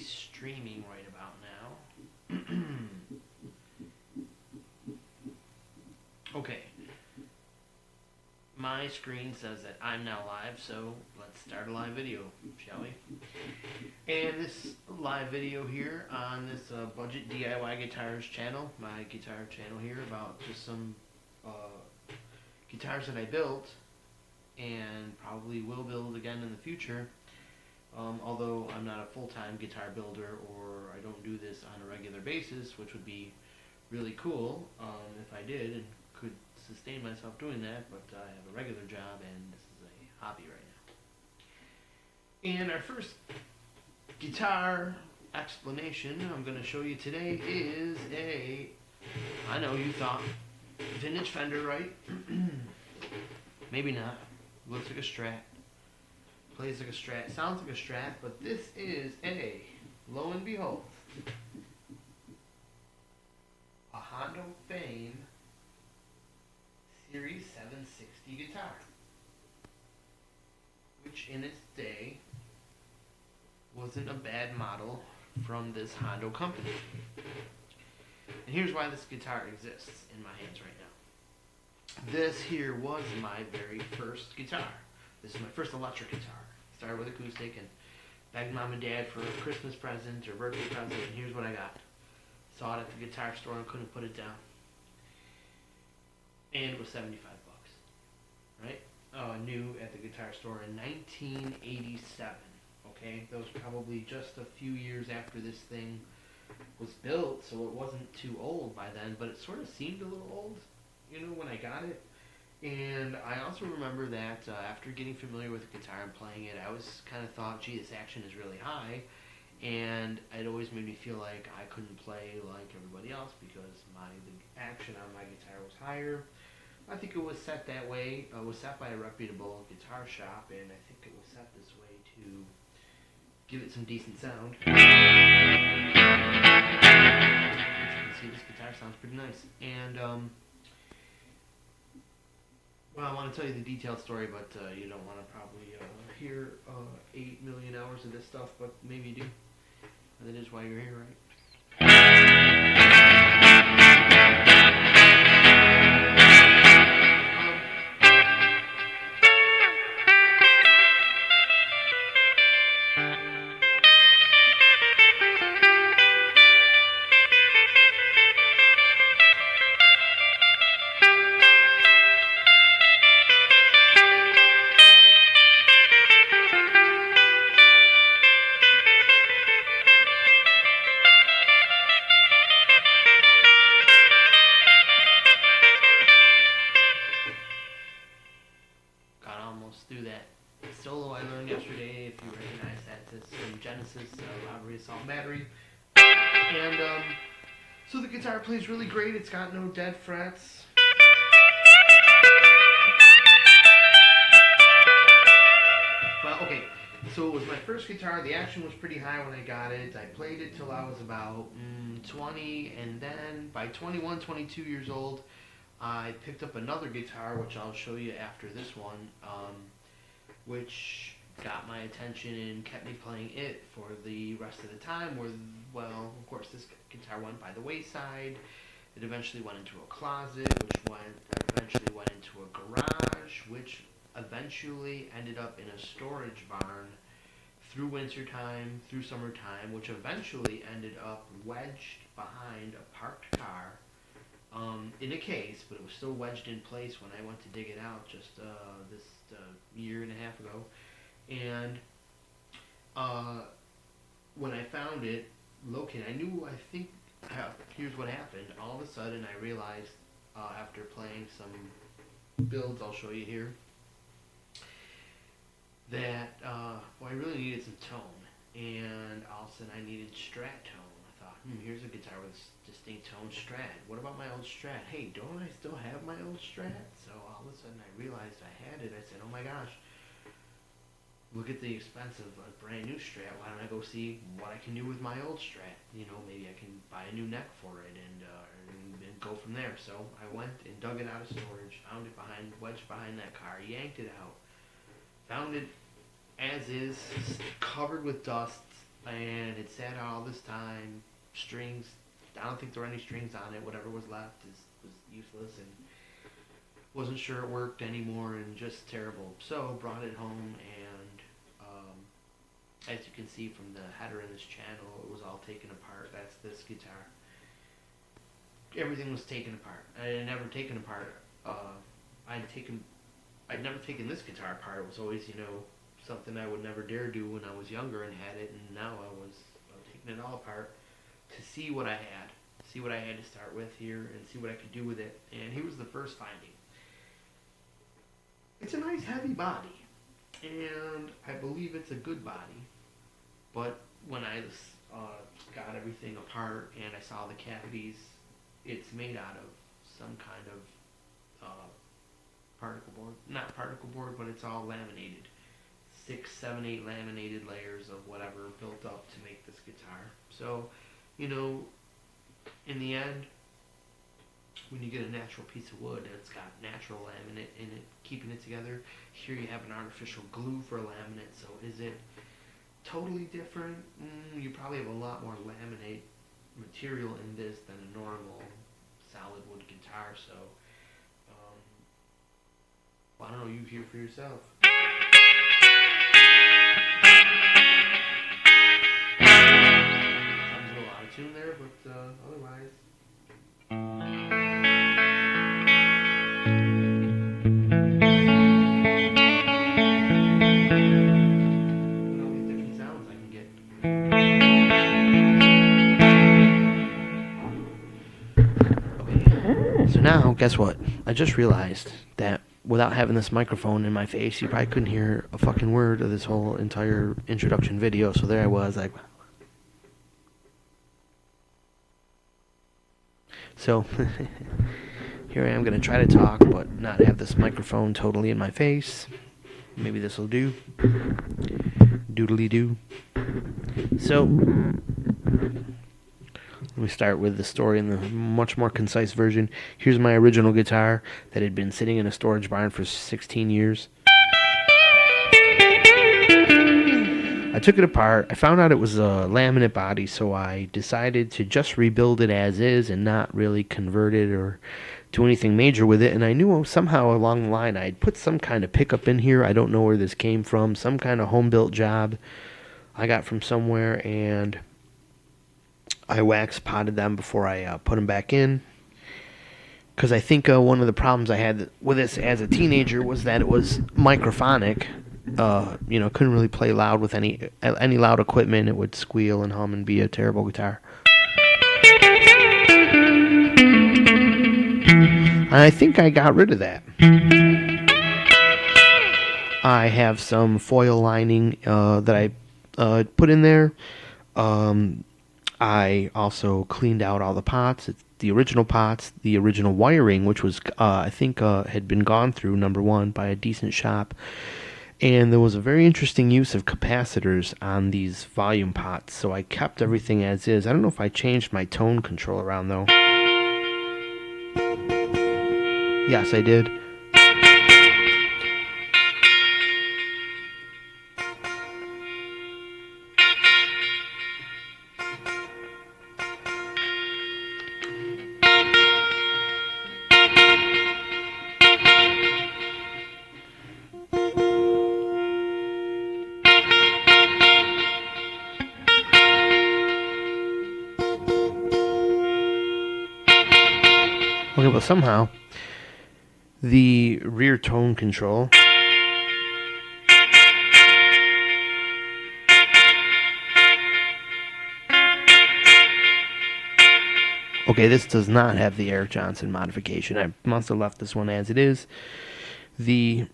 streaming right about now. Okay. My screen says that I'm now live, so let's start a live video, shall we? And this live video here on this Budget DIY Guitars channel, my guitar channel here, about just some guitars that I built and probably will build again in the future. Although I'm not a full-time guitar builder, or I don't do this on a regular basis, which would be really cool if I did and could sustain myself doing that, but I have a regular job and this is a hobby right now. And our first guitar explanation I'm going to show you today is I know you thought vintage Fender, right? Maybe not. Looks like a Strat. Plays like a Strat. Sounds like a Strat, but this is lo and behold, a Hondo Fame Series 760 guitar, which in its day wasn't a bad model from this Hondo company. And here's why this guitar exists in my hands right now. This here was my very first guitar. This is my first electric guitar. Started with acoustic and begged mom and dad for a Christmas present or birthday present, and here's what I got. Saw it at the guitar store and couldn't put it down. And it was 75 bucks, right? New at the guitar store in 1987. Okay, that was probably just a few years after this thing was built, so it wasn't too old by then, but it sort of seemed a little old, when I got it. And I also remember that after getting familiar with the guitar and playing it, I was kind of thought, gee, this action is really high, and it always made me feel like I couldn't play like everybody else because the action on my guitar was higher. I think it was set that way. It was set by a reputable guitar shop, and I think it was set this way to give it some decent sound. As you can see, this guitar sounds pretty nice. And well, I want to tell you the detailed story, but you don't want to probably hear 8 million hours of this stuff, but maybe you do. And that is why you're here, right? Through that solo I learned yesterday, if you recognize that, it's from Genesis, Robbery Assault Battery. And so the guitar plays really great. It's got no dead frets. Well, okay, so it was my first guitar. The action was pretty high when I got it. I played it till I was about 20, and then by 21, 22 years old, I picked up another guitar, which I'll show you after this one, which got my attention and kept me playing it for the rest of the time. Well, of course, this guitar went by the wayside. It eventually went into a closet, which eventually went into a garage, which eventually ended up in a storage barn through wintertime, through summertime, which eventually ended up wedged behind a parked car. In a case, but it was still wedged in place when I went to dig it out just this year and a half ago. And when I found it located, here's what happened. All of a sudden, I realized after playing some builds I'll show you here that I really needed some tone, and all of a sudden I needed Strat tone. Here's a guitar with a distinct tone Strat. What about my old Strat? Hey, don't I still have my old Strat? So all of a sudden I realized I had it. I said, oh my gosh, look at the expense of a brand new Strat. Why don't I go see what I can do with my old Strat? Maybe I can buy a new neck for it and go from there. So I went and dug it out of storage, found it wedged behind that car, yanked it out, found it as is, covered with dust, and it sat out all this time. Strings, I don't think there were any strings on it. Whatever was left was useless, and wasn't sure it worked anymore, and just terrible. So brought it home, and as you can see from the header in this channel, it was all taken apart. That's this guitar. Everything was taken apart. I had never taken apart. I'd never taken this guitar apart. It was always, something I would never dare do when I was younger and had it, and now I was taking it all apart to see what I had to start with here, and see what I could do with it. And here was the first finding. It's a nice heavy body, and I believe it's a good body. But when I got everything apart and I saw the cavities, it's made out of some kind of particle board. Not particle board, but it's all laminated. 6, 7, 8 laminated layers of whatever built up to make this guitar. So, in the end, when you get a natural piece of wood and it's got natural laminate in it, keeping it together, here you have an artificial glue for laminate. So is it totally different? You probably have a lot more laminate material in this than a normal solid wood guitar. So, I don't know, you hear for yourself. Sounds a little out of tune there, but otherwise. So now, guess what? I just realized that without having this microphone in my face, you probably couldn't hear a fucking word of this whole entire introduction video. So there I was, like... So, here I am going to try to talk, but not have this microphone totally in my face. Maybe this will do. Doodly-doo. So... Let me start with the story in the much more concise version. Here's my original guitar that had been sitting in a storage barn for 16 years. I took it apart. I found out it was a laminate body, so I decided to just rebuild it as is and not really convert it or do anything major with it. And I knew somehow along the line I'd put some kind of pickup in here. I don't know where this came from. Some kind of home-built job I got from somewhere, and I wax potted them before I put them back in, because I think one of the problems I had with this as a teenager was that it was microphonic. Couldn't really play loud with any loud equipment. It would squeal and hum and be a terrible guitar. And I think I got rid of that. I have some foil lining that I put in there. I also cleaned out all the pots, the original pots, the original wiring, which was, I think, had been gone through, number one, by a decent shop. And there was a very interesting use of capacitors on these volume pots, so I kept everything as is. I don't know if I changed my tone control around, though. Yes, I did. Okay, well, somehow, the rear tone control okay, this does not have the Eric Johnson modification. I must have left this one as it is. The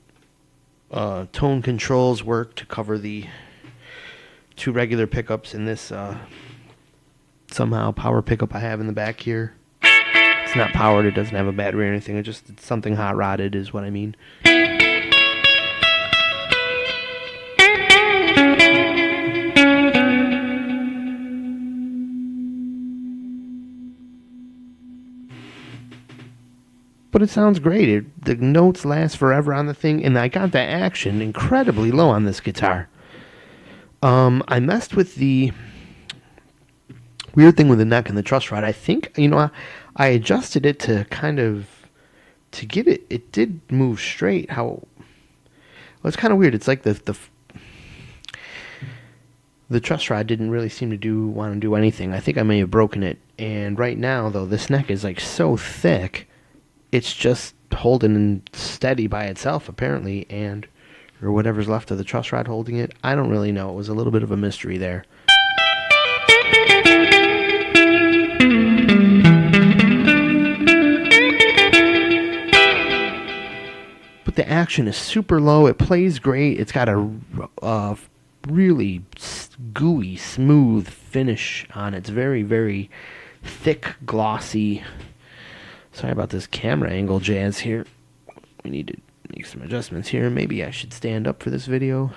tone controls work to cover the two regular pickups in this somehow power pickup I have in the back here. It's not powered, it doesn't have a battery or anything, it's something hot rodded is what I mean. But it sounds great. The notes last forever on the thing, and I got the action incredibly low on this guitar. I messed with the weird thing with the neck and the truss rod. I think, I adjusted it to to get it. It did move straight. Well, it's kind of weird. It's like the truss rod didn't really seem to want to do anything. I think I may have broken it. And right now, though, this neck is like so thick, it's just holding steady by itself, apparently, or whatever's left of the truss rod holding it. I don't really know. It was a little bit of a mystery there. But the action is super low. It plays great. It's got a really gooey, smooth finish on it. It's very, very thick, glossy. Sorry about this camera angle jazz here. We need to make some adjustments here. Maybe I should stand up for this video.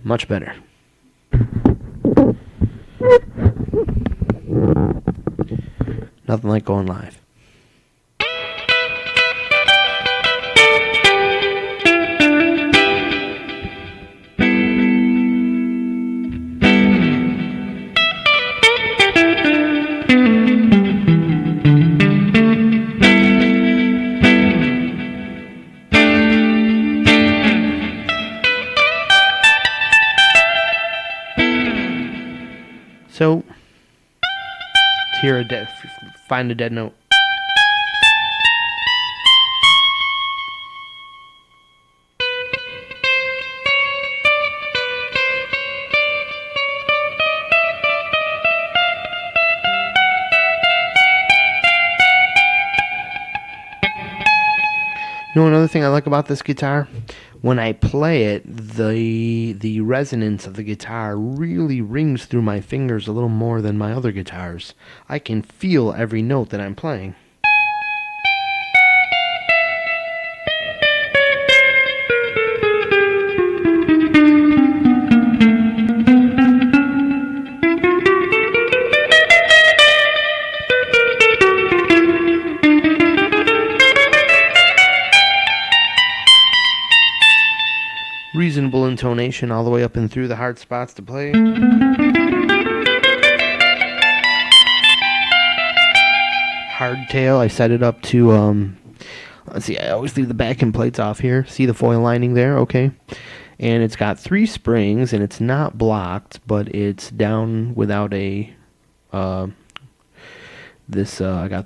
Much better. Nothing like going live. So, let's hear find a dead note. You know, another thing I like about this guitar, when I play it, the resonance of the guitar really rings through my fingers a little more than my other guitars. I can feel every note that I'm playing. Reasonable intonation all the way up and through the hard spots to play. Hardtail, I set it up to, let's see, I always leave the backing plates off here. See the foil lining there? Okay. And it's got 3 springs, and it's not blocked, but it's down without I got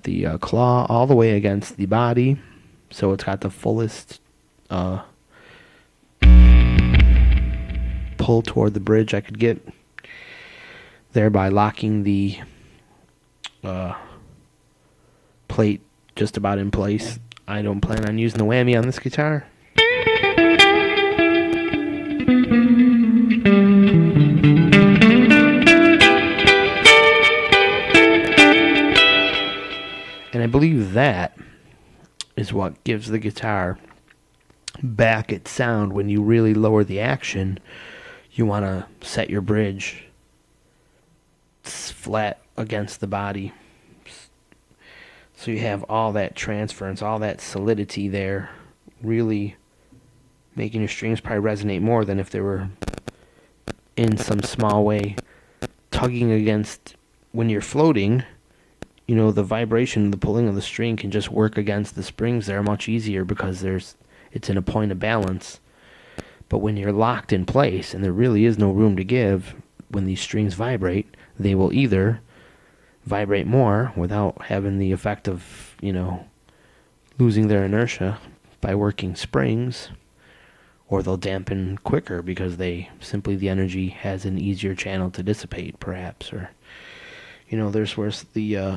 the claw all the way against the body, so it's got the fullest pull toward the bridge I could get, thereby locking the plate just about in place. I don't plan on using the whammy on this guitar. And I believe that is what gives the guitar back its sound. When you really lower the action, you want to set your bridge flat against the body, so you have all that transference, all that solidity there, really making your strings probably resonate more than if they were in some small way tugging against. When you're floating, you know, the vibration, the pulling of the string can just work against the springs there much easier because it's in a point of balance. But when you're locked in place and there really is no room to give, when these strings vibrate, they will either vibrate more without having the effect of, losing their inertia by working springs, or they'll dampen quicker because the energy has an easier channel to dissipate, perhaps. Or, there's worse.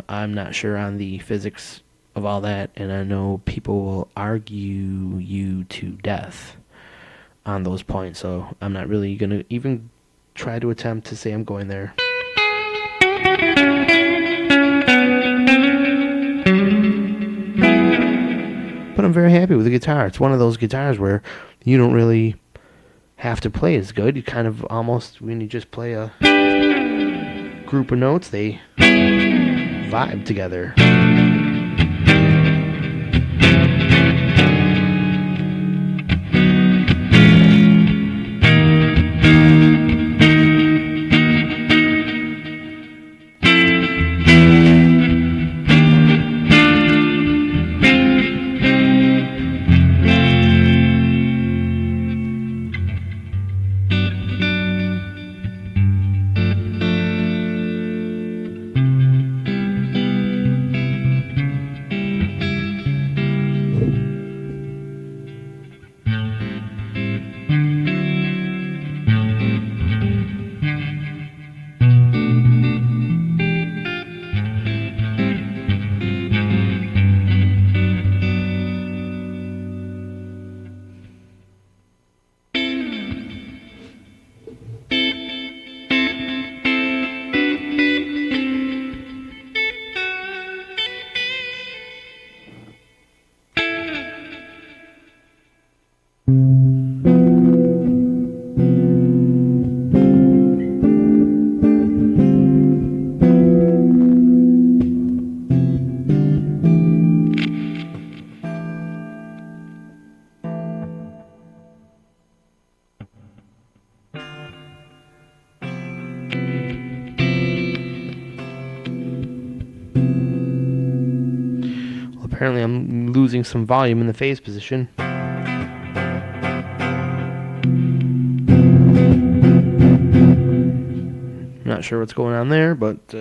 I'm not sure on the physics of all that, and I know people will argue you to death on those points, so I'm not really going to even try to attempt to say I'm going there. But I'm very happy with the guitar. It's one of those guitars where you don't really have to play as good. You kind of almost, when you just play a group of notes, they vibe together. Apparently I'm losing some volume in the phase position. Not sure what's going on there, but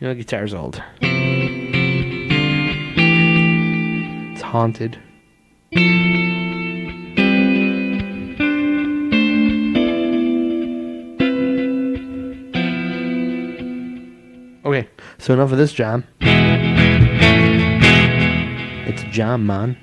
guitar's old. It's haunted. Okay, so enough of this, John. It's John, man.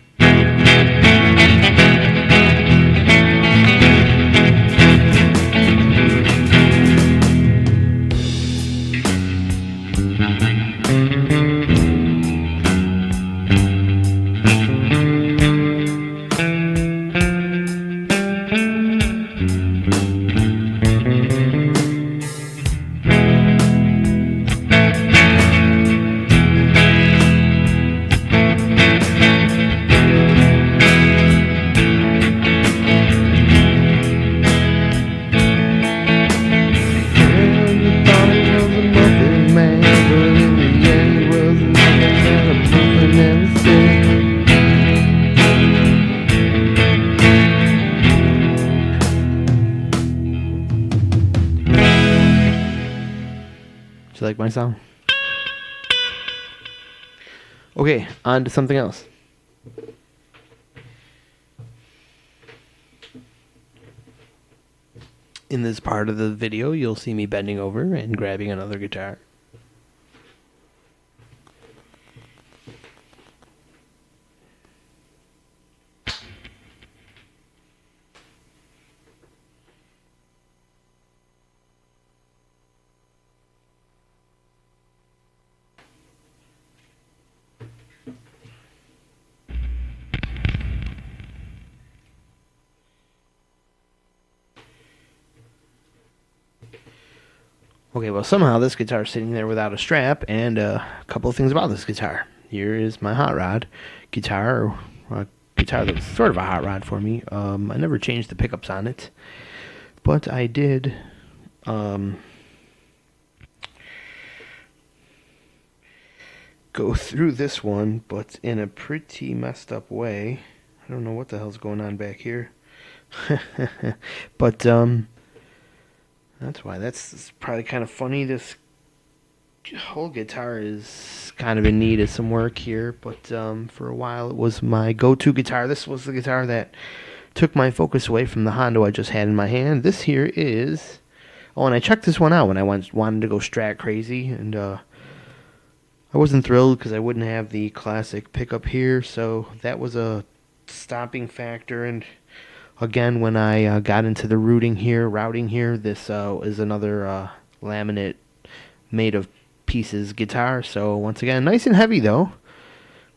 Do you like my song? Okay, on to something else. In this part of the video, you'll see me bending over and grabbing another guitar. Okay, well, somehow this guitar is sitting there without a strap, and a couple of things about this guitar. Here is my hot rod guitar, or a guitar that was sort of a hot rod for me. I never changed the pickups on it, but I did go through this one, but in a pretty messed up way. I don't know what the hell's going on back here. But, that's why. That's probably kind of funny. This whole guitar is kind of in need of some work here, but for a while it was my go-to guitar. This was the guitar that took my focus away from the Hondo I just had in my hand. This here is... Oh, and I checked this one out when I wanted to go Strat crazy, and I wasn't thrilled because I wouldn't have the classic pickup here, so that was a stopping factor. And again, when I got into the routing here, this is another laminate made of pieces guitar. So once again, nice and heavy though,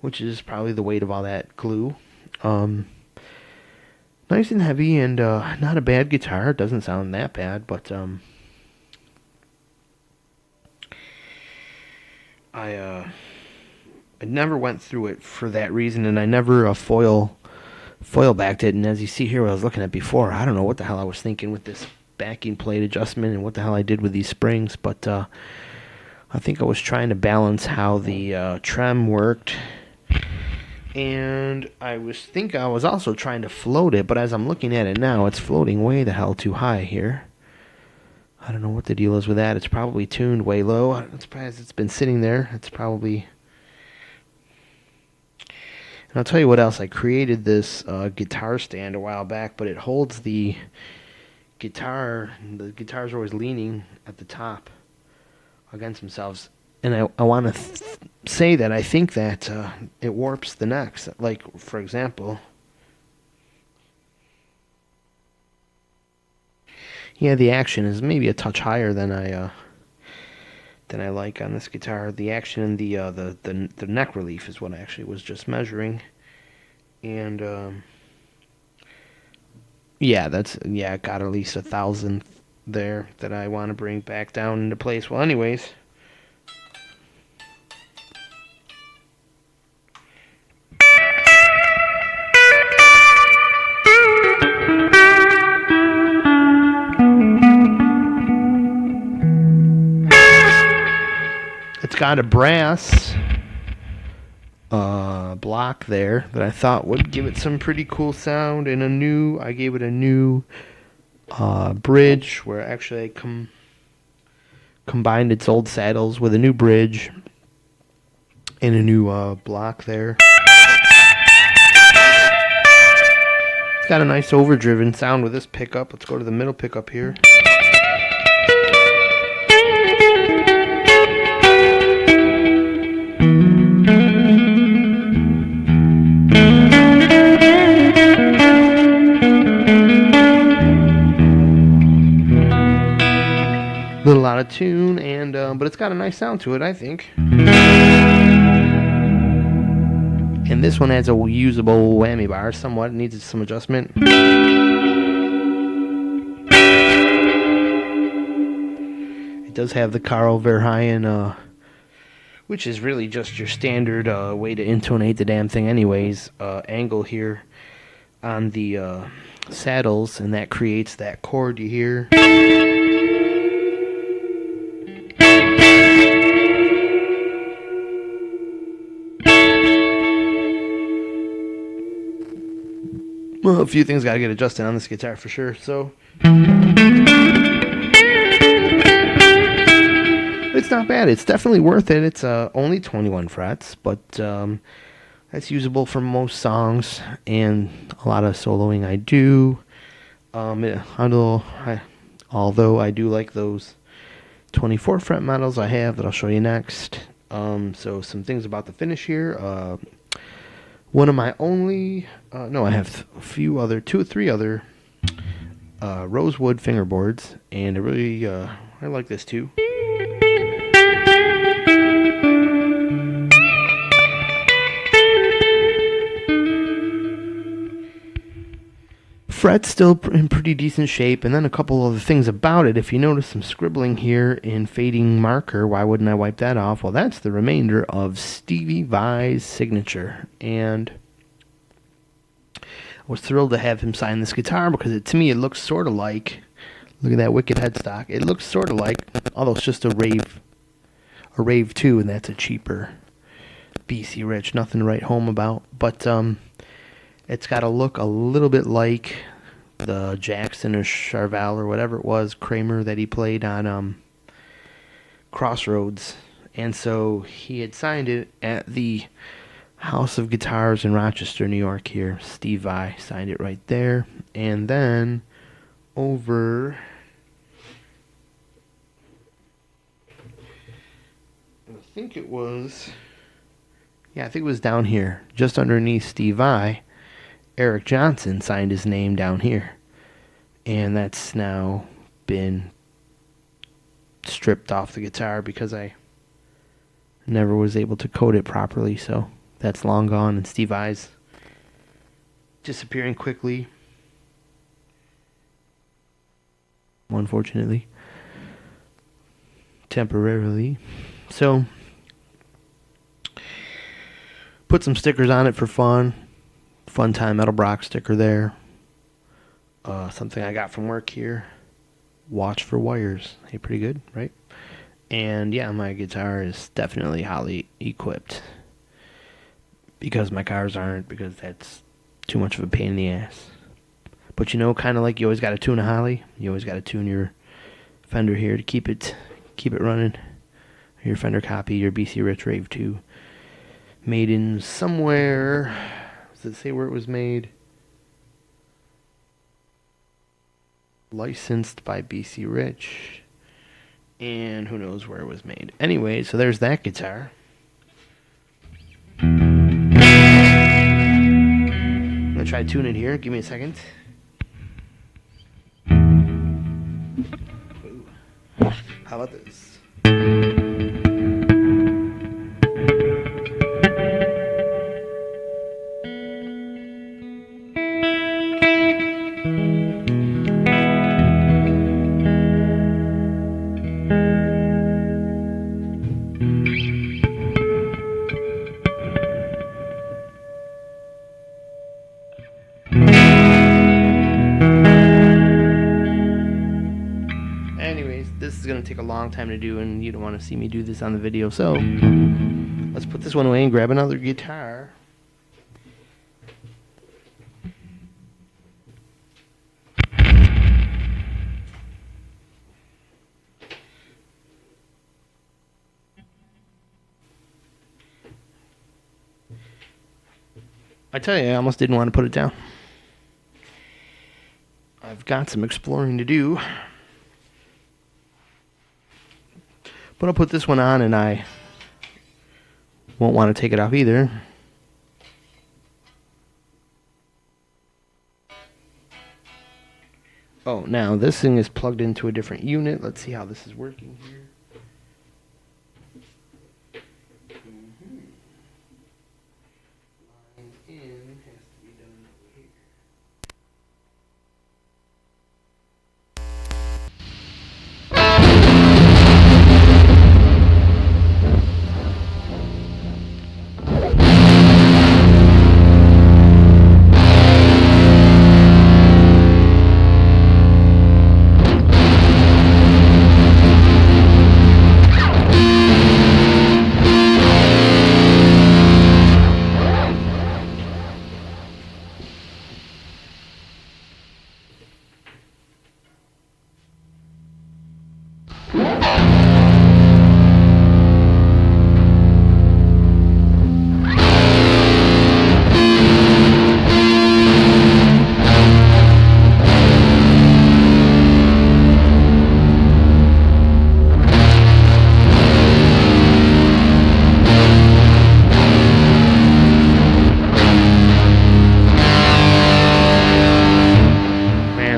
which is probably the weight of all that glue. Nice and heavy, and not a bad guitar. It doesn't sound that bad, but I never went through it for that reason, and I never foil backed it. And as you see here, what I was looking at before, I don't know what the hell I was thinking with this backing plate adjustment and what the hell I did with these springs, but I think I was trying to balance how the trem worked, and I was also trying to float it. But as I'm looking at it now, it's floating way the hell too high here. I don't know what the deal is with that. It's probably tuned way low. I'm surprised it's been sitting there. It's probably... And I'll tell you what else. I created this guitar stand a while back, but it holds the guitar. The guitars are always leaning at the top against themselves. And I want to say that I think that it warps the necks. Like, for example... Yeah, the action is maybe a touch higher than I like on this guitar. The action and the neck relief is what I actually was just measuring, and yeah, I got at least 1,000th there that I want to bring back down into place. Well, anyways. It's got a brass block there that I thought would give it some pretty cool sound, and I gave it a new bridge where actually I combined its old saddles with a new bridge and a new block there. It's got a nice overdriven sound with this pickup. Let's go to the middle pickup here. Little out of tune, and but it's got a nice sound to it, I think. And this one has a usable whammy bar. Somewhat needs some adjustment. It does have the Carl Verheyen, which is really just your standard way to intonate the damn thing, anyways. Angle here on the saddles, and that creates that chord you hear. Well, a few things got to get adjusted on this guitar for sure, so... It's not bad. It's definitely worth it. It's only 21 frets, but that's usable for most songs and a lot of soloing I do. Although I do like those 24 fret models I have that I'll show you next. So some things about the finish here. One of my only, I have two or three other rosewood fingerboards, and I like this too. Fret's still in pretty decent shape, and then a couple other things about it. If you notice some scribbling here in fading marker, why wouldn't I wipe that off? Well, that's the remainder of Stevie Vai's signature, and I was thrilled to have him sign this guitar because to me it looks sort of like, look at that wicked headstock. It looks sort of like, although it's just a Rave 2, and that's a cheaper BC Rich, nothing to write home about, but it's got to look a little bit like the Jackson or Charvel or whatever it was, Kramer, that he played on Crossroads. And so he had signed it at the House of Guitars in Rochester, New York here. Steve Vai signed it right there. And then over... I think it was down here, just underneath Steve Vai. Eric Johnson signed his name down here, and that's now been stripped off the guitar because I never was able to coat it properly, so that's long gone, and Steve Vai's disappearing quickly, unfortunately, temporarily. So Put some stickers on it for fun. Fun Time Edelbrock sticker there. Something I got from work here. Watch for wires. Hey, pretty good, right? And yeah, my guitar is definitely Holley equipped. Because my cars aren't, because that's too much of a pain in the ass. But you know, kind of like you always got to tune a Holley. You always got to tune your Fender here to keep it running. Your Fender copy, your BC Rich Rave 2. Made in somewhere. Does it say where it was made? Licensed by BC Rich. And who knows where it was made. Anyway, so there's that guitar. I'm going to try to tune it here. Give me a second. Ooh. How about this? Anyways, this is going to take a long time to do, and you don't want to see me do this on the video, so let's put this one away and grab another guitar. I tell you, I almost didn't want to put it down. I've got some exploring to do. But I'll put this one on, and I won't want to take it off either. Oh, now this thing is plugged into a different unit. Let's see how this is working here. Line in has to be done over here.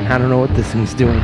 I don't know what this thing's doing.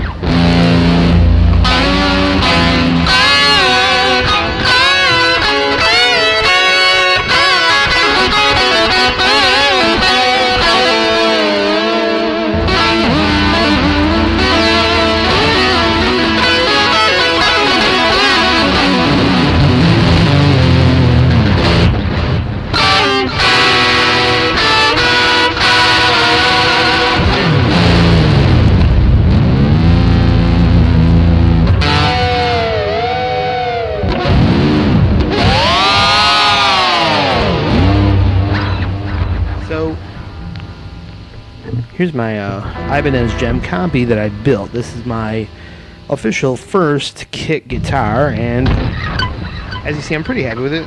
So here's my Ibanez Gem Combi that I built. This is my official first kit guitar, and as you see, I'm pretty happy with it.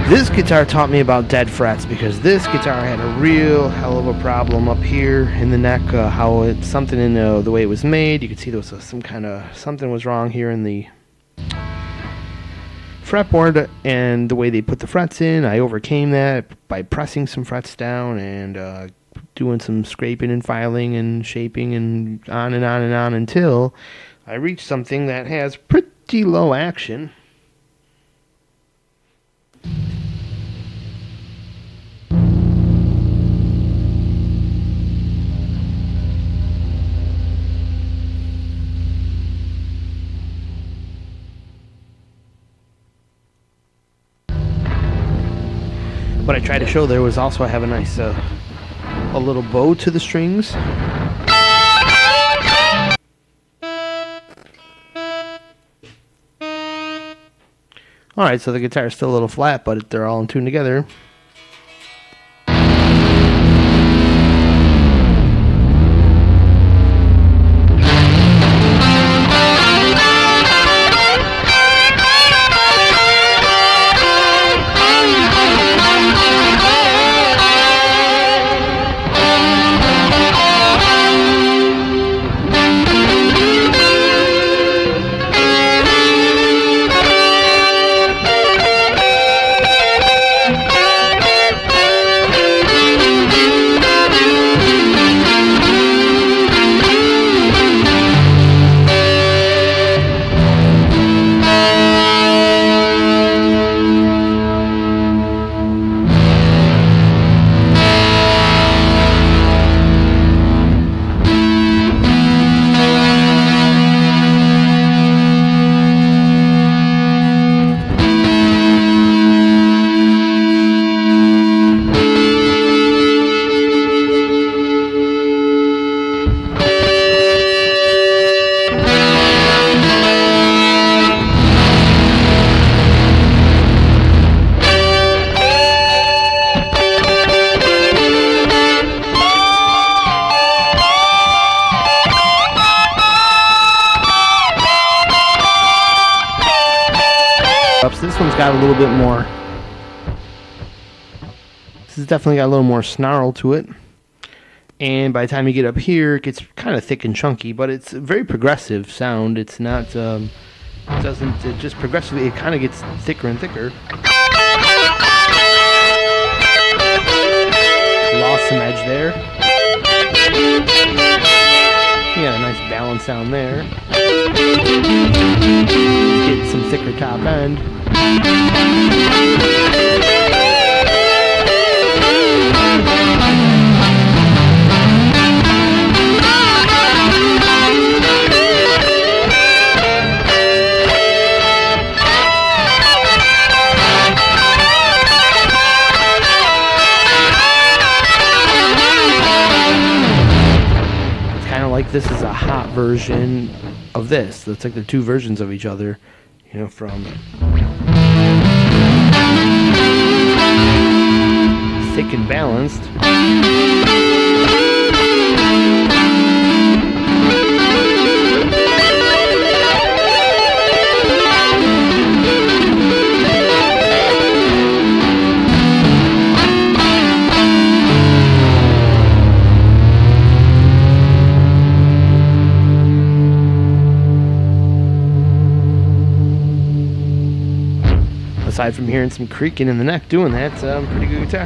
This guitar taught me about dead frets, because this guitar had a real hell of a problem up here in the neck. Something in the way it was made. You could see there was something was wrong here in the fretboard and the way they put the frets in. I overcame that by pressing some frets down and doing some scraping and filing and shaping and on and on and on until I reached something that has pretty low action. What I tried to show there was also I have a nice a little bow to the strings. Alright, so the guitar is still a little flat, but they're all in tune together. This one's got a little bit more. This has definitely got a little more snarl to it. And by the time you get up here, it gets kind of thick and chunky, but it's a very progressive sound. It's not, it just progressively, it kind of gets thicker and thicker. Lost some edge there. Yeah, a nice balance sound there. Get some thicker top end. It's kind of like this is a hot version of this. It's like the two versions of each other, you know, from thick and balanced. Aside from hearing some creaking in the neck doing that, pretty good guitar.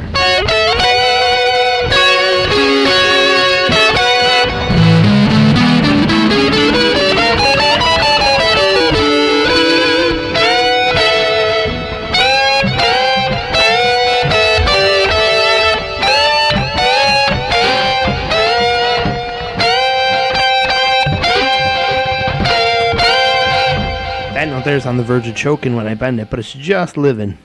That note there's on the verge of choking when I bend it, but it's just living.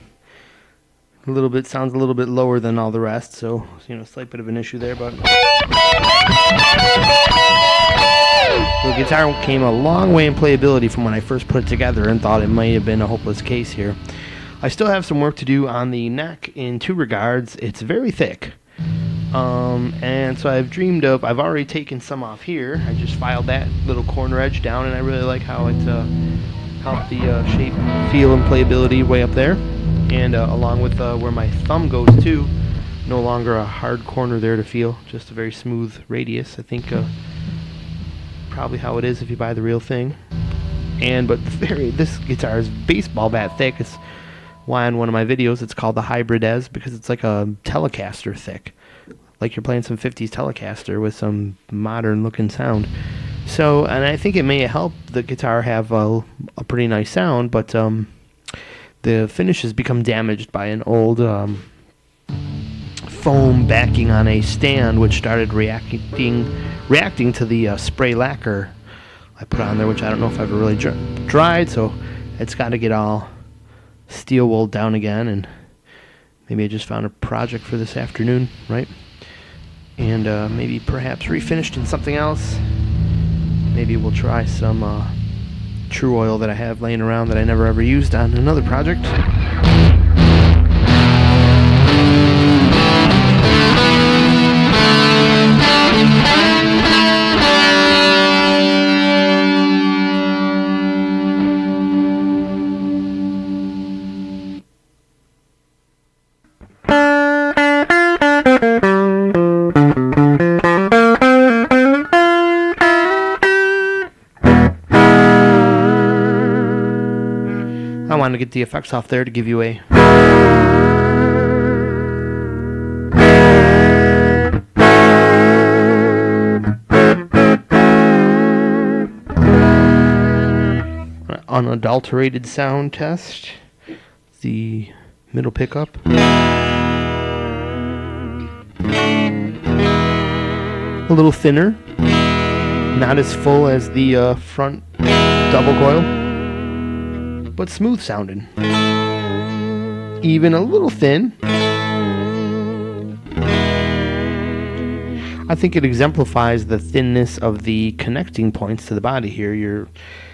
A little bit, sounds a little bit lower than all the rest, so, you know, slight bit of an issue there, but the guitar came a long way in playability from when I first put it together and thought it might have been a hopeless case here. I still have some work to do on the neck in two regards. It's very thick. And so I've already taken some off here. I just filed that little corner edge down, and I really like how it helped the shape, feel, and playability way up there. And along with where my thumb goes to, no longer a hard corner there to feel, just a very smooth radius. I think probably how it is if you buy the real thing. But this guitar is baseball bat thick. It's why on one of my videos it's called the Hybrid Ez, because it's like a Telecaster thick, like you're playing some 50s Telecaster with some modern looking sound. So, and I think it may help the guitar have a pretty nice sound, but the finish has become damaged by an old foam backing on a stand, which started reacting to the spray lacquer I put on there, which I don't know if I've ever really dried, so it's got to get all steel wooled down again and Maybe I just found a project for this afternoon, right? And maybe perhaps refinished in something else. Maybe we'll try some True Oil that I have laying around that I never ever used on another project. I wanted to get the effects off there to give you a unadulterated sound test. The middle pickup. A little thinner. Not as full as the front double coil, but smooth sounding. Even a little thin. I think it exemplifies the thinness of the connecting points to the body here. You're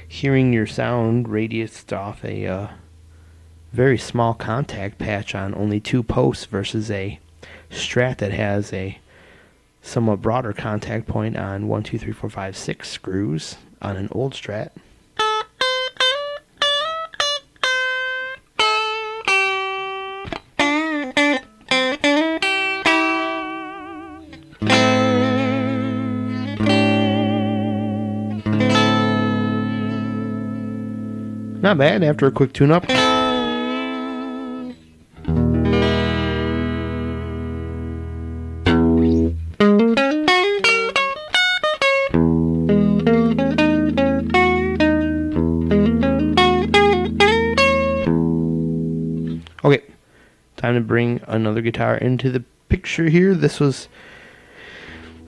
hearing your sound radiused off a very small contact patch on only 2 posts versus a Strat that has a somewhat broader contact point on 1, 2, 3, 4, 5, 6 screws on an old Strat. Not bad after a quick tune-up. Okay, time to bring another guitar into the picture here. This was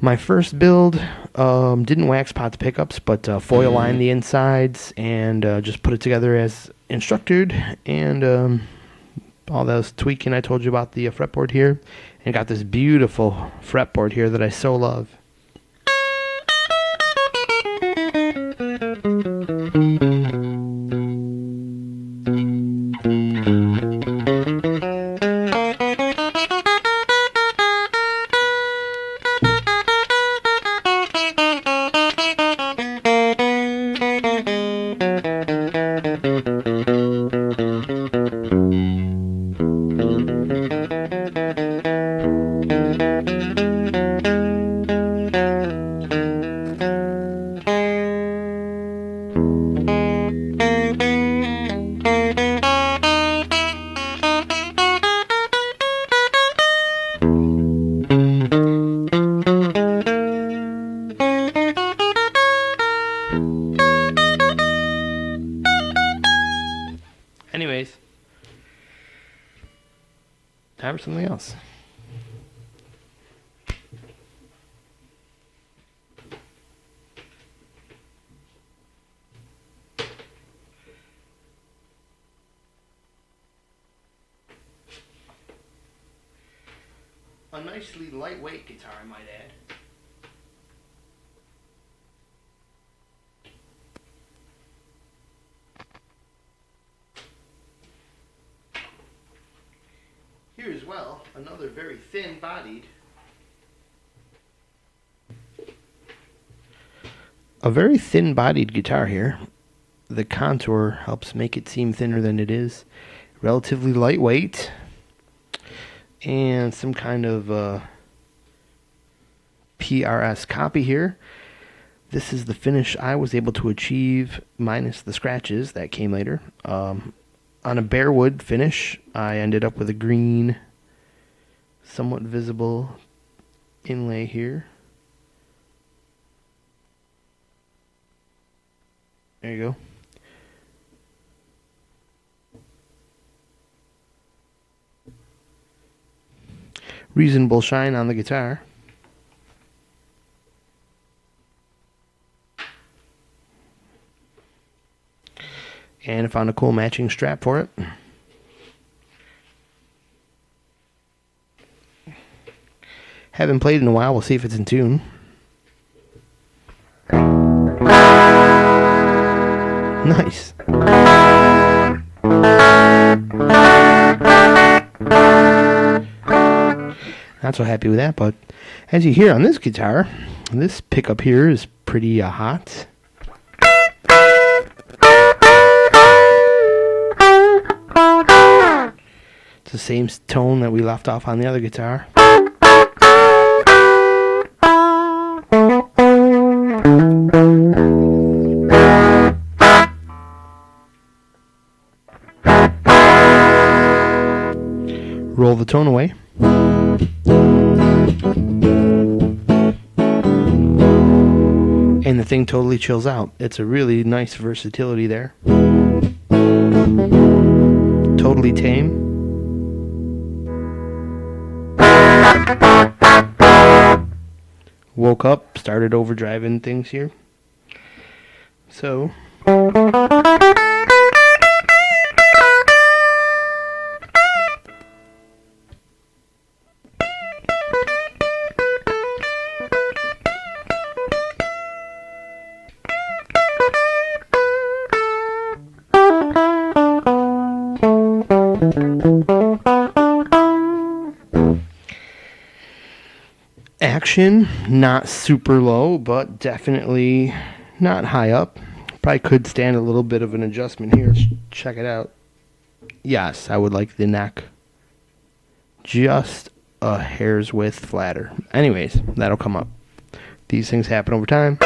my first build. Didn't wax pot the pickups, but foil lined the insides and just put it together as instructed. And all those tweaking I told you about the fretboard here. And got this beautiful fretboard here that I so love. Anyways, time for something else. A nicely lightweight guitar, I might add. Here as well, another very thin-bodied. A very thin-bodied guitar here. The contour helps make it seem thinner than it is. Relatively lightweight. And some kind of PRS copy here. This is the finish I was able to achieve, minus the scratches that came later. On a bare wood finish, I ended up with a green, somewhat visible inlay here. There you go. Reasonable shine on the guitar. And I found a cool matching strap for it. Haven't played in a while. We'll see if it's in tune. Nice. Not so happy with that, but as you hear on this guitar, this pickup here is pretty hot. It's the same tone that we left off on the other guitar. Roll the tone away. And the thing totally chills out. It's a really nice versatility there. Totally tame. Woke up, started overdriving things here. So action, not super low, but definitely not high up. Probably could stand a little bit of an adjustment here. Let's check it out. Yes, I would like the neck just a hair's width flatter. Anyways, that'll come up. These things happen over time.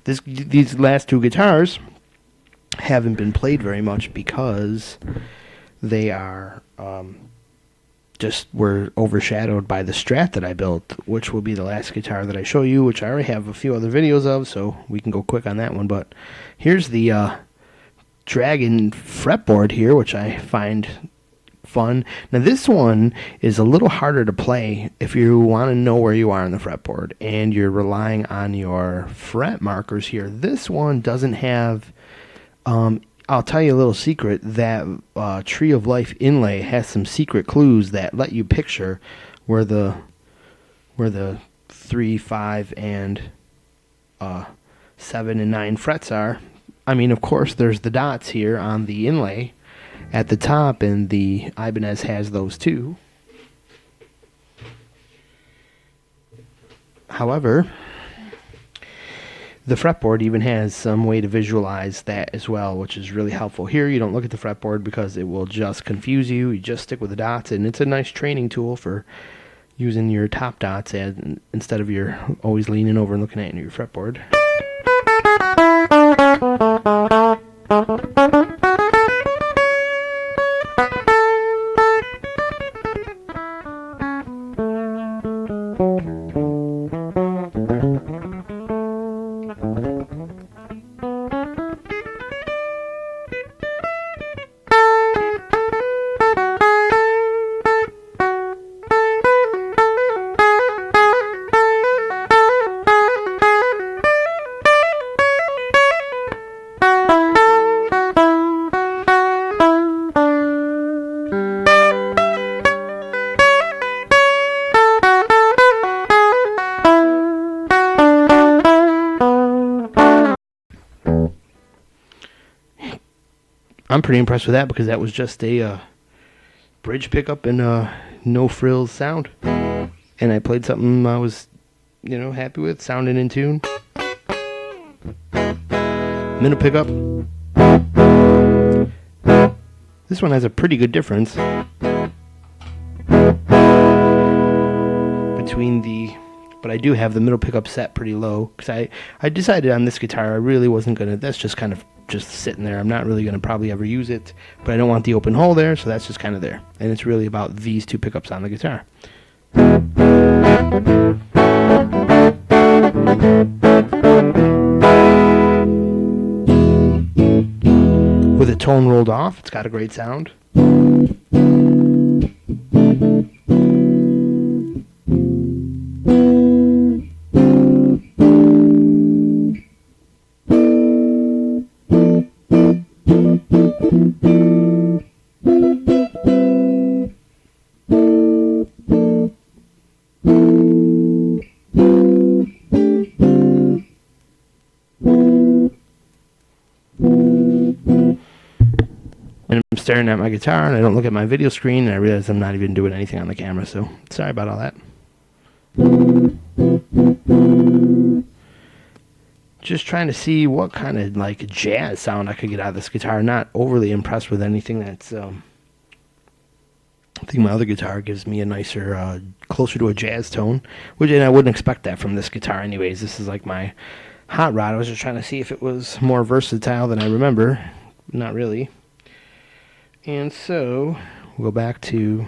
These last two guitars haven't been played very much because they are just were overshadowed by the Strat that I built, which will be the last guitar that I show you, which I already have a few other videos of, so we can go quick on that one. But here's the Dragon fretboard here, which I find fun. Now this one is a little harder to play if you want to know where you are on the fretboard and you're relying on your fret markers here. This one doesn't have I'll tell you a little secret. That Tree of Life inlay has some secret clues that let you picture where the 3, 5, and 7 and 9 frets are. I mean, of course, there's the dots here on the inlay at the top, and the Ibanez has those too. However, the fretboard even has some way to visualize that as well, which is really helpful. Here, you don't look at the fretboard because it will just confuse you. You just stick with the dots, and it's a nice training tool for using your top dots instead of your always leaning over and looking at your fretboard. I'm pretty impressed with that because that was just a bridge pickup and a no frills sound, and I played something I was, happy with, sounding in tune. Middle pickup. This one has a pretty good difference between but I do have the middle pickup set pretty low because I decided on this guitar I really wasn't gonna. That's just kind of just sitting there. I'm not really going to probably ever use it, but I don't want the open hole there, so that's just kind of there. And it's really about these two pickups on the guitar. With a tone rolled off, it's got a great sound. staring at my guitar and I don't look at my video screen, and I realize I'm not even doing anything on the camera, so sorry about all that. Just trying to see what kind of like jazz sound I could get out of this guitar. Not overly impressed with anything that's I think my other guitar gives me a nicer, closer to a jazz tone, and I wouldn't expect that from this guitar anyways. This is like my hot rod. I was just trying to see if it was more versatile than I remember. Not really. And so, we'll go back to...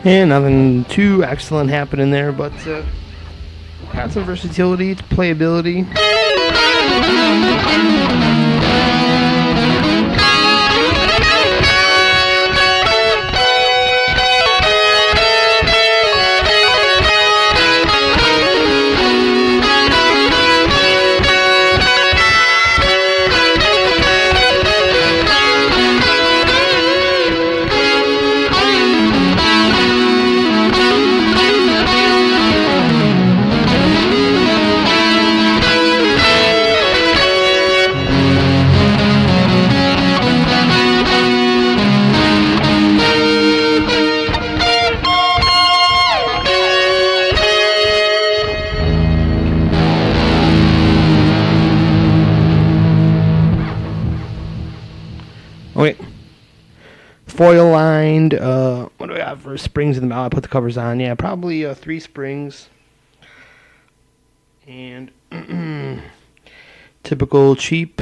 And nothing too excellent happening there, but got some versatility, playability. Okay. Foil lined, what do we got for springs in the mouth? I put the covers on. Yeah, probably 3 springs. And typical cheap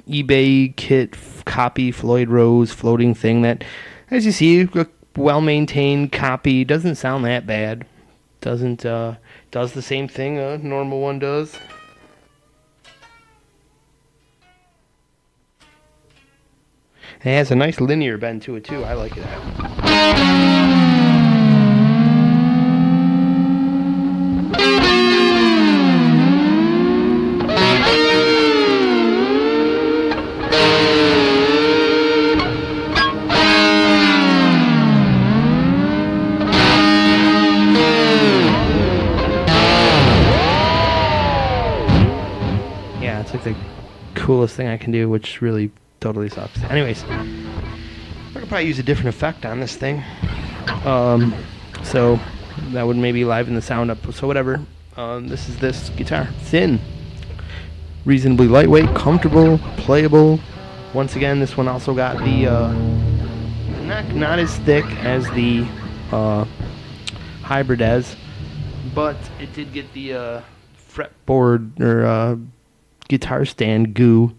eBay kit copy Floyd Rose floating thing that, as you see, a well-maintained copy. Doesn't sound that bad. Doesn't, does the same thing a normal one does. It has a nice linear bend to it too. I like it. Yeah, it's like the coolest thing I can do, which really totally sucks. Anyways, I could probably use a different effect on this thing. So that would maybe liven the sound up. So whatever. This is this guitar. Thin. Reasonably lightweight, comfortable, playable. Once again, this one also got the not as thick as the Hybrid as, but it did get the fretboard or guitar stand goo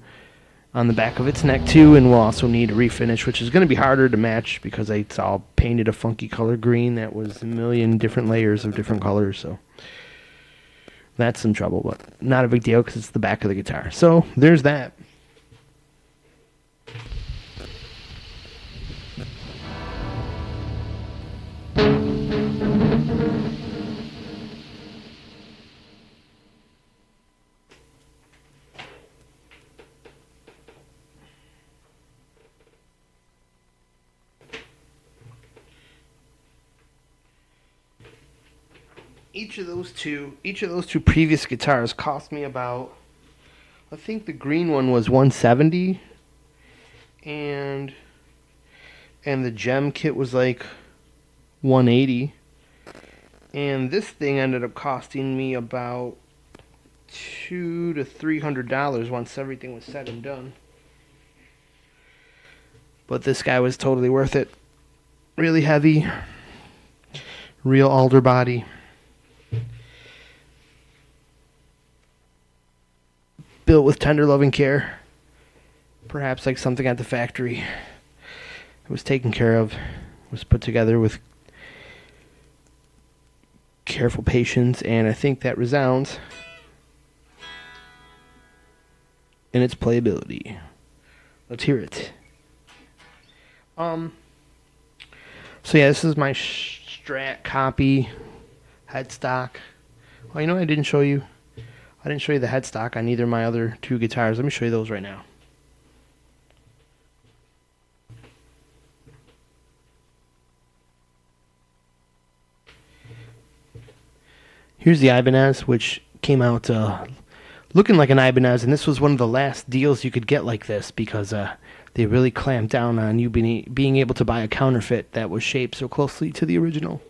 on the back of its neck too, and we'll also need a refinish, which is going to be harder to match because it's all painted a funky color green that was a million different layers of different colors, so that's some trouble, but not a big deal because it's the back of the guitar. So there's that. Each of those two previous guitars cost me about, I think the green one was $170, and the gem kit was like $180, and this thing ended up costing me about $200 to $300 once everything was said and done. But this guy was totally worth it. Really heavy, real alder body. Built with tender loving care. Perhaps like something at the factory. It was taken care of. It was put together with careful patience, and I think that resounds in its playability. Let's hear it. So yeah, this is my Strat copy headstock. Well, you know what I didn't show you? I didn't show you the headstock on either of my other two guitars. Let me show you those right now. Here's the Ibanez, which came out looking like an Ibanez, and this was one of the last deals you could get like this because they really clamped down on you being able to buy a counterfeit that was shaped so closely to the original.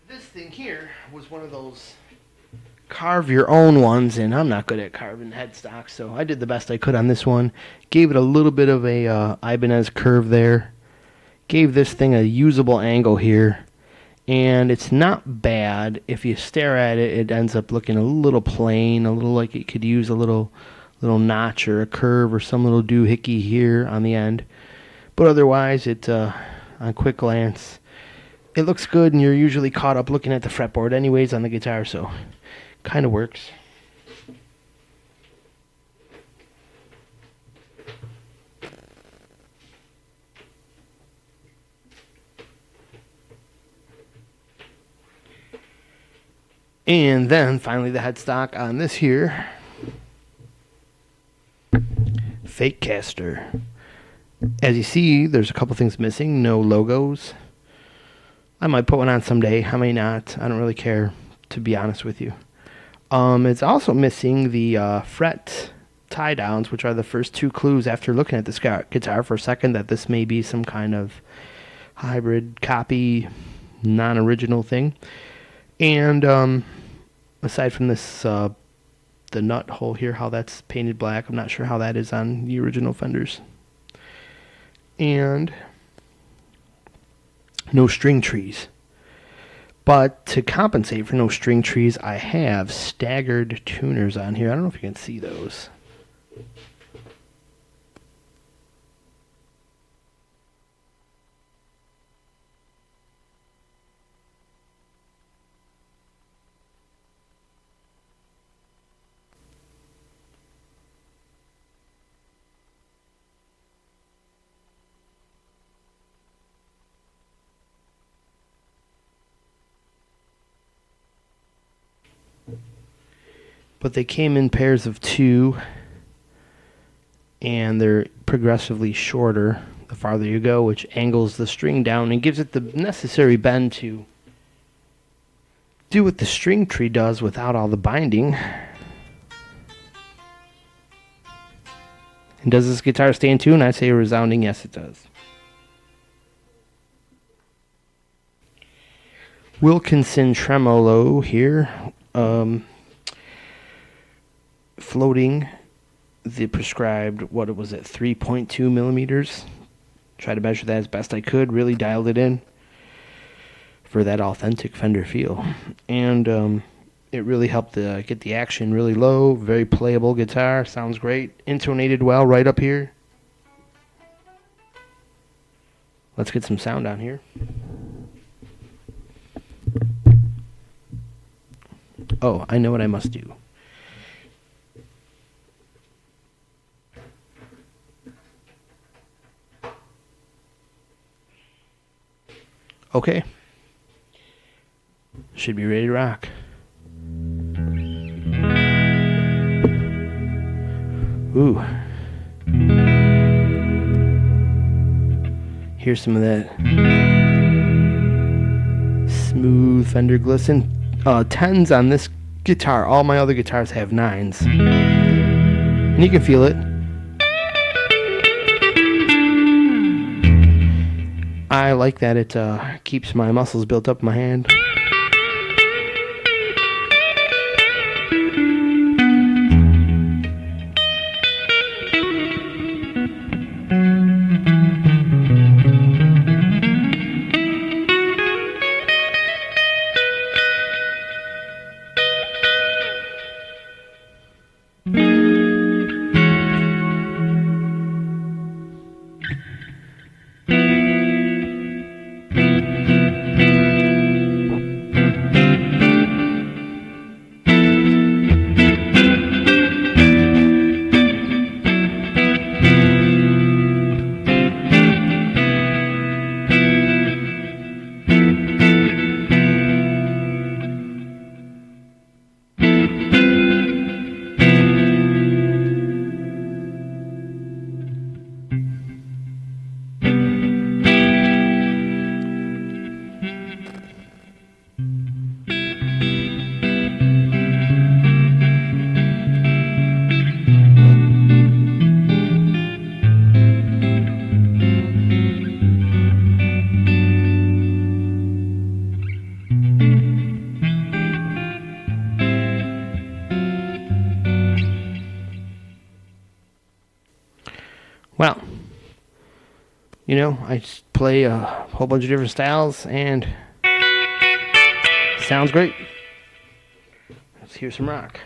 This thing here was one of those carve your own ones, and I'm not good at carving headstocks, so I did the best I could on this one. Gave it a little bit of a Ibanez curve there. Gave this thing a usable angle here, and it's not bad. If you stare at it, it ends up looking a little plain, a little like it could use a little notch or a curve or some little doohickey here on the end. But otherwise, it on quick glance, it looks good, and you're usually caught up looking at the fretboard anyways on the guitar, so kind of works. And then finally the headstock on this here Fake Caster. As you see, there's a couple things missing. No logos. I might put one on someday. I may not. I don't really care, to be honest with you. It's also missing the fret tie downs, which are the first two clues after looking at this guitar for a second that this may be some kind of hybrid copy, non-original thing. And aside from this, the nut hole here, how that's painted black, I'm not sure how that is on the original Fenders. And no string trees. But to compensate for no string trees, I have staggered tuners on here. I don't know if you can see those. But they came in pairs of 2, and they're progressively shorter the farther you go, which angles the string down and gives it the necessary bend to do what the string tree does without all the binding. And does this guitar stay in tune? I say a resounding yes, it does. Wilkinson tremolo here. Floating the prescribed, what was it, 3.2 millimeters. Tried to measure that as best I could, really dialed it in for that authentic Fender feel. And it really helped get the action really low, very playable guitar, sounds great, intonated well right up here. Let's get some sound on here. Oh, I know what I must do. Okay. Should be ready to rock. Ooh. Here's some of that smooth Fender glisten. 10s on this guitar. All my other guitars have 9s. And you can feel it. I like that it keeps my muscles built up in my hand. Well, you know, I just play a whole bunch of different styles and sounds great. Let's hear some rock.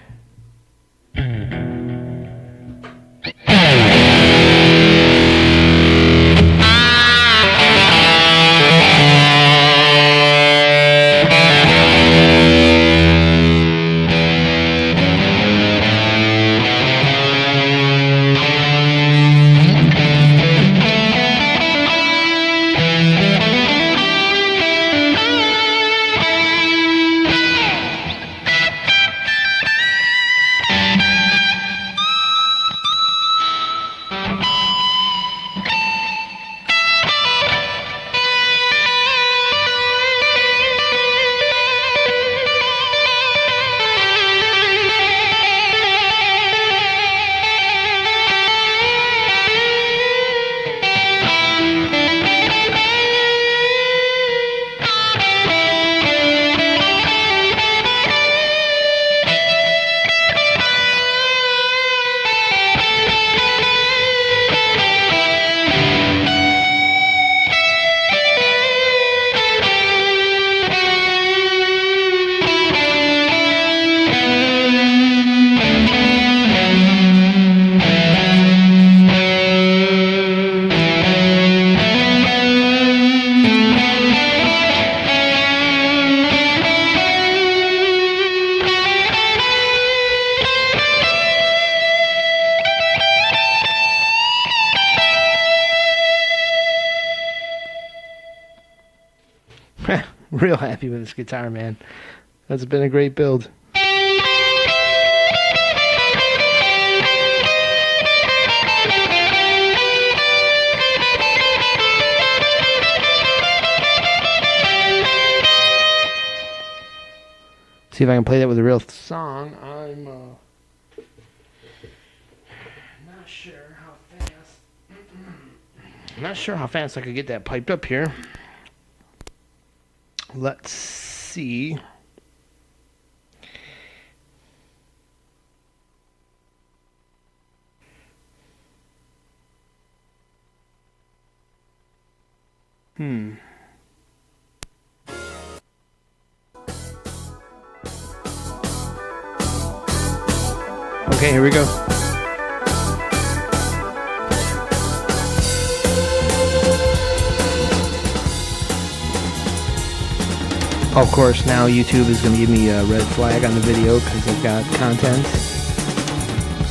Real happy with this guitar, man. That's been a great build. See if I can play that with a real song. I'm not sure how fast. Not sure how fast I could get that piped up here. Let's see. Okay, here we go. Of course, now YouTube is going to give me a red flag on the video because I've got content.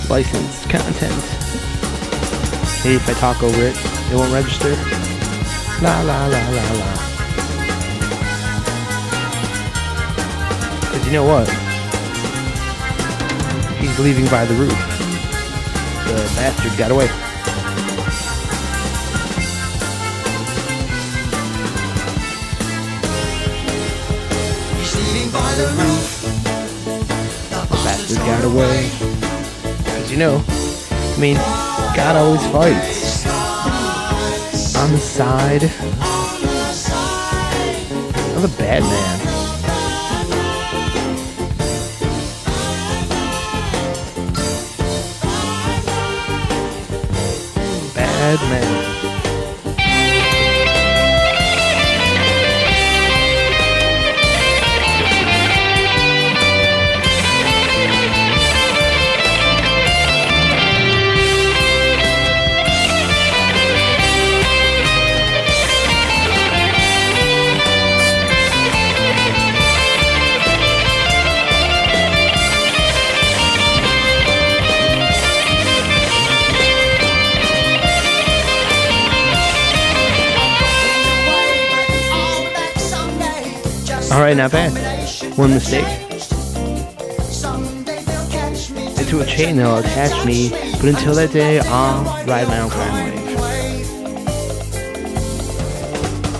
Licensed content. Maybe if I talk over it, it won't register. La la la la la. Because you know what? He's leaving by the roof. The bastard got away. He's leaving by the roof. The bastard got away. Because you know, I mean, God always fights. On the side of the bad man. Bad man. Alright, not bad. One mistake. Into a chain they'll attach me, but until that day, I'll ride my own crime wave.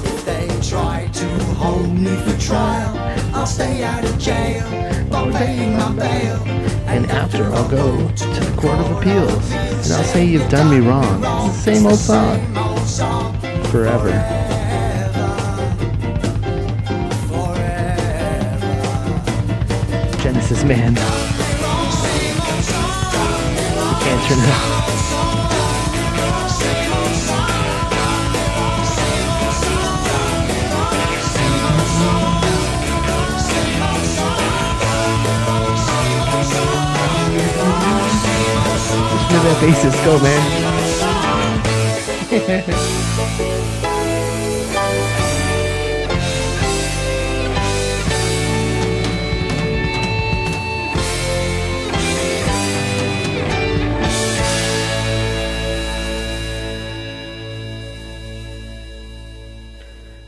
If they try to hold me for trial, I'll stay out of jail while paying my bail. And after I'll go to the Court of Appeals, and I'll say you've done me wrong. It's the same old song. Forever. Genesis man. You can't turn it off. Just let that bassist go, man.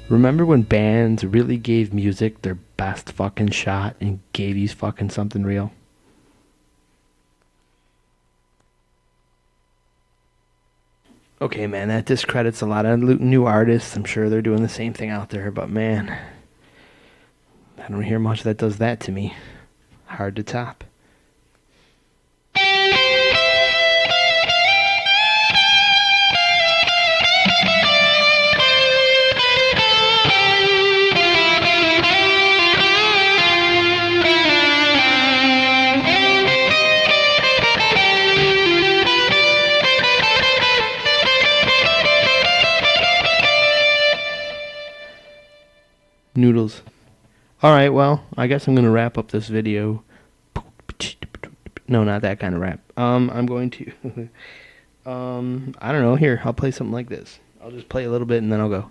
Remember when bands really gave music their best fucking shot and gave you fucking something real? Okay, man, that discredits a lot of new artists. I'm sure they're doing the same thing out there, but man, I don't hear much that does that to me. Hard to top. Noodles. Alright, well, I guess I'm going to wrap up this video. No, not that kind of rap. I'm going to... I don't know. Here, I'll play something like this. I'll just play a little bit and then I'll go.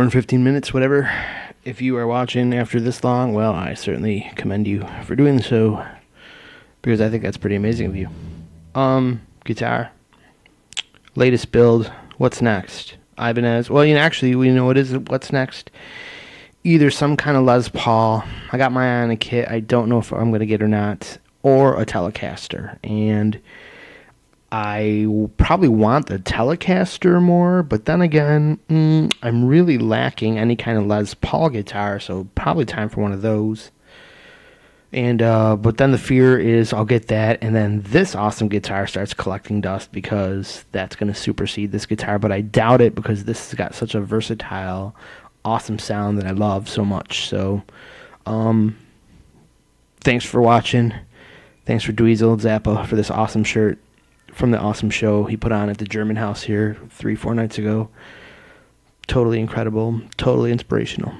and 15 minutes, whatever. If you are watching after this long, well, I certainly commend you for doing so, because I think that's pretty amazing of you. Guitar. Latest build. What's next? Ibanez. Well, actually, we know what's next. Either some kind of Les Paul. I got my eye on a kit. I don't know if I'm going to get or not. Or a Telecaster. And I probably want the Telecaster more, but then again, I'm really lacking any kind of Les Paul guitar, so probably time for one of those. And but then the fear is I'll get that, and then this awesome guitar starts collecting dust because that's going to supersede this guitar, but I doubt it because this has got such a versatile, awesome sound that I love so much. So, thanks for watching. Thanks for Dweezil Zappa for this awesome shirt from the awesome show he put on at the German House here 3-4 nights ago. Totally incredible, totally inspirational.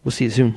We'll see you soon.